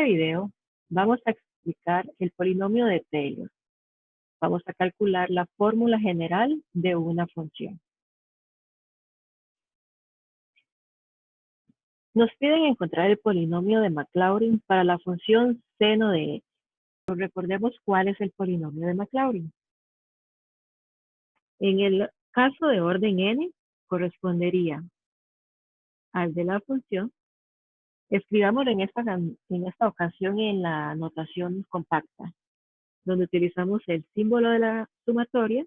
este video vamos a explicar el polinomio de Taylor. Vamos a calcular la fórmula general de una función. Nos piden encontrar el polinomio de Maclaurin para la función seno de x. Recordemos cuál es el polinomio de Maclaurin. En el caso de orden n, correspondería al de la función. Escribámoslo en esta ocasión en la notación compacta, donde utilizamos el símbolo de la sumatoria,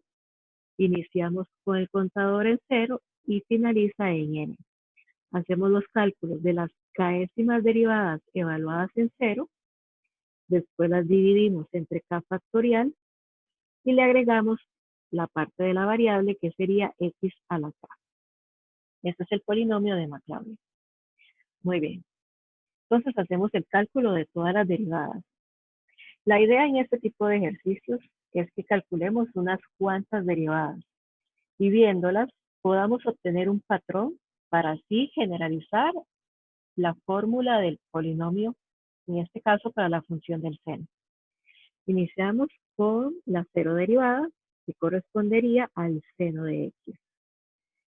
iniciamos con el contador en 0 y finaliza en n. Hacemos los cálculos de las k'ésimas derivadas evaluadas en 0, después las dividimos entre k factorial y le agregamos la parte de la variable que sería x a la k. Este es el polinomio de Maclaurin. Muy bien. Entonces hacemos el cálculo de todas las derivadas. La idea en este tipo de ejercicios es que calculemos unas cuantas derivadas y viéndolas podamos obtener un patrón para así generalizar la fórmula del polinomio, en este caso para la función del seno. Iniciamos con la cero derivada, que correspondería al seno de x.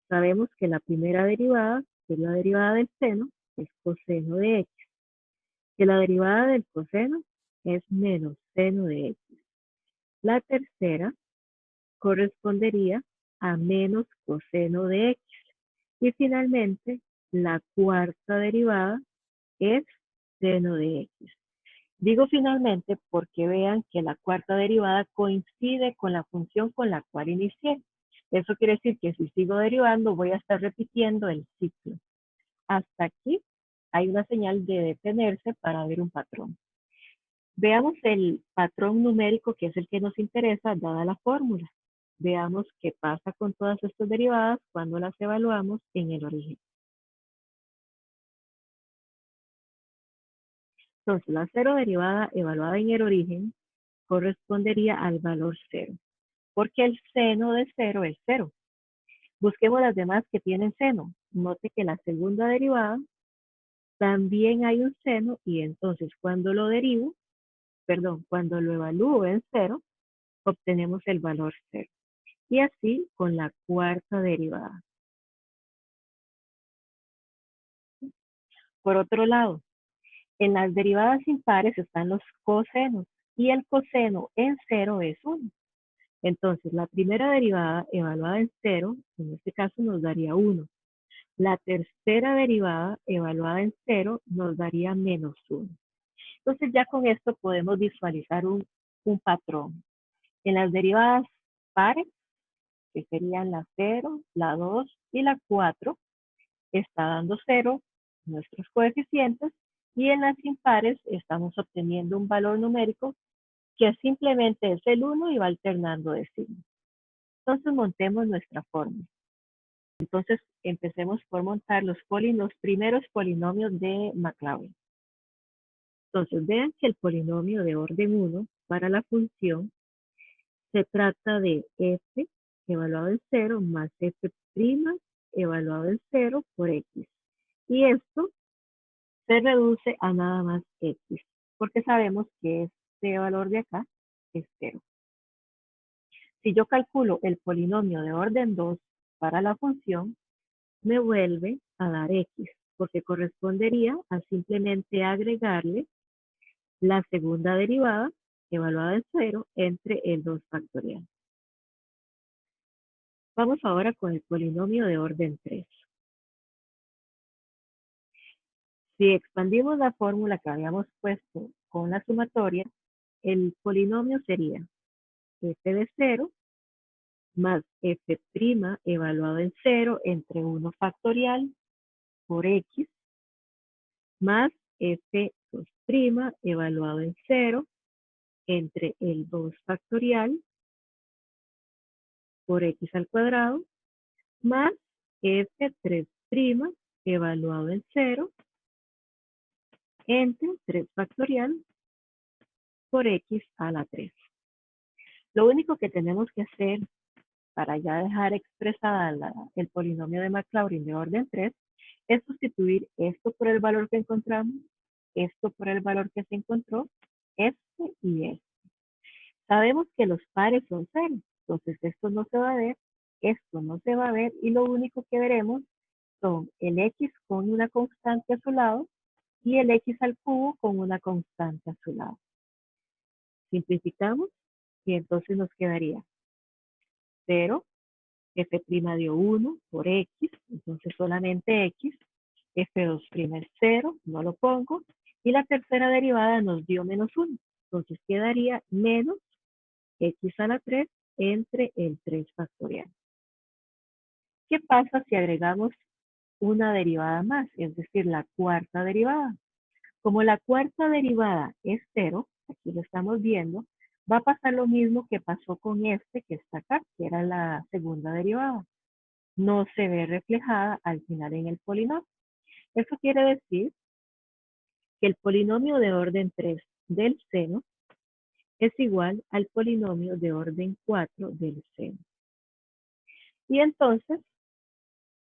Sabemos que la primera derivada, que es la derivada del seno, es coseno de x. Que la derivada del coseno es menos seno de x. La tercera correspondería a menos coseno de x. Y finalmente, la cuarta derivada es seno de x. Digo finalmente porque vean que la cuarta derivada coincide con la función con la cual inicié. Eso quiere decir que si sigo derivando voy a estar repitiendo el ciclo. Hasta aquí hay una señal de detenerse para ver un patrón. Veamos el patrón numérico que es el que nos interesa dada la fórmula. Veamos qué pasa con todas estas derivadas cuando las evaluamos en el origen. Entonces, la cero derivada evaluada en el origen correspondería al valor 0, porque el seno de 0 es 0. Busquemos las demás que tienen seno. Note que la segunda derivada también hay un seno y entonces cuando lo evalúo en 0, obtenemos el valor 0. Y así con la cuarta derivada. Por otro lado, en las derivadas impares están los cosenos y el coseno en 0 es 1. Entonces, la primera derivada evaluada en 0, en este caso nos daría 1. La tercera derivada evaluada en 0 nos daría menos 1. Entonces, ya con esto podemos visualizar un patrón. En las derivadas pares, que serían la 0, la 2 y la 4, está dando 0 nuestros coeficientes y en las impares estamos obteniendo un valor numérico que simplemente es el 1 y va alternando de signo. Entonces montemos nuestra fórmula. Entonces empecemos por montar los primeros polinomios de Maclaurin. Entonces vean que el polinomio de orden 1 para la función se trata de f evaluado en 0 más f' evaluado en 0 por x. Y esto se reduce a nada más x, porque sabemos que este valor de acá es 0. Si yo calculo el polinomio de orden 2 para la función, me vuelve a dar x, porque correspondería a simplemente agregarle la segunda derivada evaluada en 0 entre el 2 factorial. Vamos ahora con el polinomio de orden 3. Si expandimos la fórmula que habíamos puesto con la sumatoria, el polinomio sería f de 0 más f' evaluado en 0 entre 1 factorial por x más f2' evaluado en 0 entre el 2 factorial por x al cuadrado más f3' evaluado en 0 entre 3 factorial por x a la 3. Lo único que tenemos que hacer para ya dejar expresada el polinomio de Maclaurin de orden 3 es sustituir esto por el valor que encontramos esto por el valor que se encontró, este y este. Sabemos que los pares son cero, entonces esto no se va a ver, esto no se va a ver y lo único que veremos son el x con una constante a su lado y el x al cubo con una constante a su lado. Simplificamos y entonces nos quedaría 0, f' dio 1 por x, entonces solamente x, f2' es 0, no lo pongo, y la tercera derivada nos dio menos 1, entonces quedaría menos x a la 3 entre el 3 factorial. ¿Qué pasa si agregamos una derivada más, es decir, la cuarta derivada? Como la cuarta derivada es 0, aquí lo estamos viendo, va a pasar lo mismo que pasó con este que está acá, que era la segunda derivada. No se ve reflejada al final en el polinomio. Eso quiere decir que el polinomio de orden 3 del seno es igual al polinomio de orden 4 del seno. Y entonces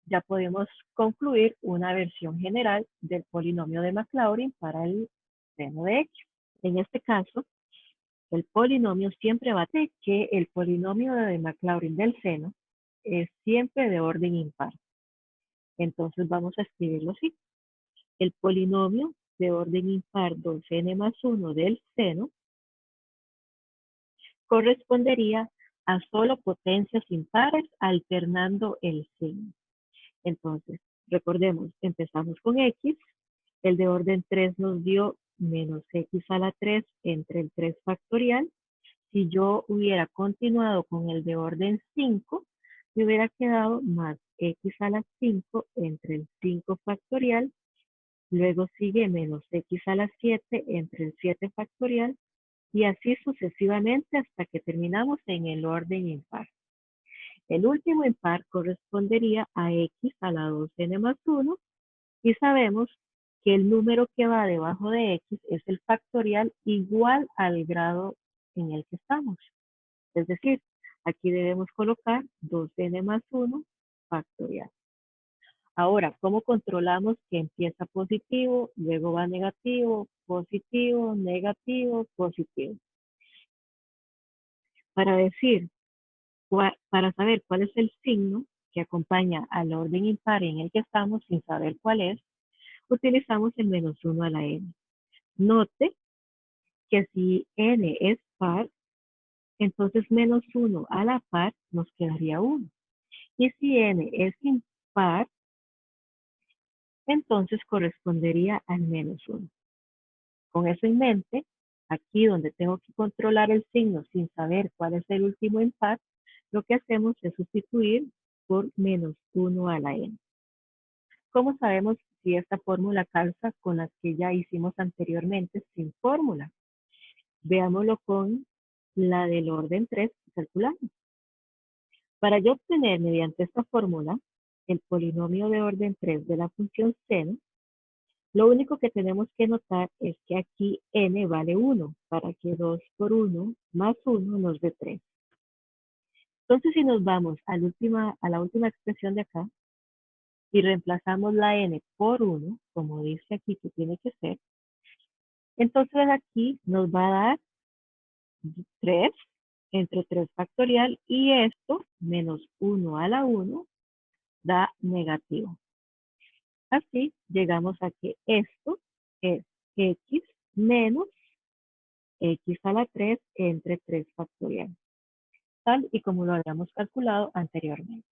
ya podemos concluir una versión general del polinomio de Maclaurin para el seno de x. En este caso, el polinomio siempre va a ser que el polinomio de Maclaurin del seno es siempre de orden impar. Entonces vamos a escribirlo así. El polinomio de orden impar 2n más 1 del seno correspondería a solo potencias impares alternando el signo. Entonces, recordemos, empezamos con x, el de orden 3 nos dio menos x a la 3 entre el 3 factorial. Si yo hubiera continuado con el de orden 5, me hubiera quedado más x a la 5 entre el 5 factorial. Luego sigue menos x a la 7 entre el 7 factorial y así sucesivamente hasta que terminamos en el orden impar. El último impar correspondería a x a la 2n más 1 y sabemos que el número que va debajo de x es el factorial igual al grado en el que estamos. Es decir, aquí debemos colocar 2n más 1 factorial. Ahora, ¿cómo controlamos que empieza positivo, luego va negativo, positivo, negativo, positivo? Para decir, para saber cuál es el signo que acompaña al orden impar en el que estamos sin saber cuál es, utilizamos el menos 1 a la n. Note que si n es par, entonces menos 1 a la par nos quedaría 1. Y si n es impar, entonces correspondería al menos 1. Con eso en mente, aquí donde tengo que controlar el signo sin saber cuál es el último impar, lo que hacemos es sustituir por menos 1 a la n. ¿Cómo sabemos si esta fórmula calza con las que ya hicimos anteriormente sin fórmula? Veámoslo con la del orden 3 que calculamos. Para yo obtener mediante esta fórmula el polinomio de orden 3 de la función seno, lo único que tenemos que notar es que aquí n vale 1 para que 2 por 1 más 1 nos dé 3. Entonces si nos vamos a la última expresión de acá y reemplazamos la n por 1, como dice aquí que tiene que ser, entonces aquí nos va a dar 3 entre 3 factorial y esto menos 1 a la 1 da negativo. Así llegamos a que esto es x menos x a la 3 entre 3 factorial, tal y como lo habíamos calculado anteriormente.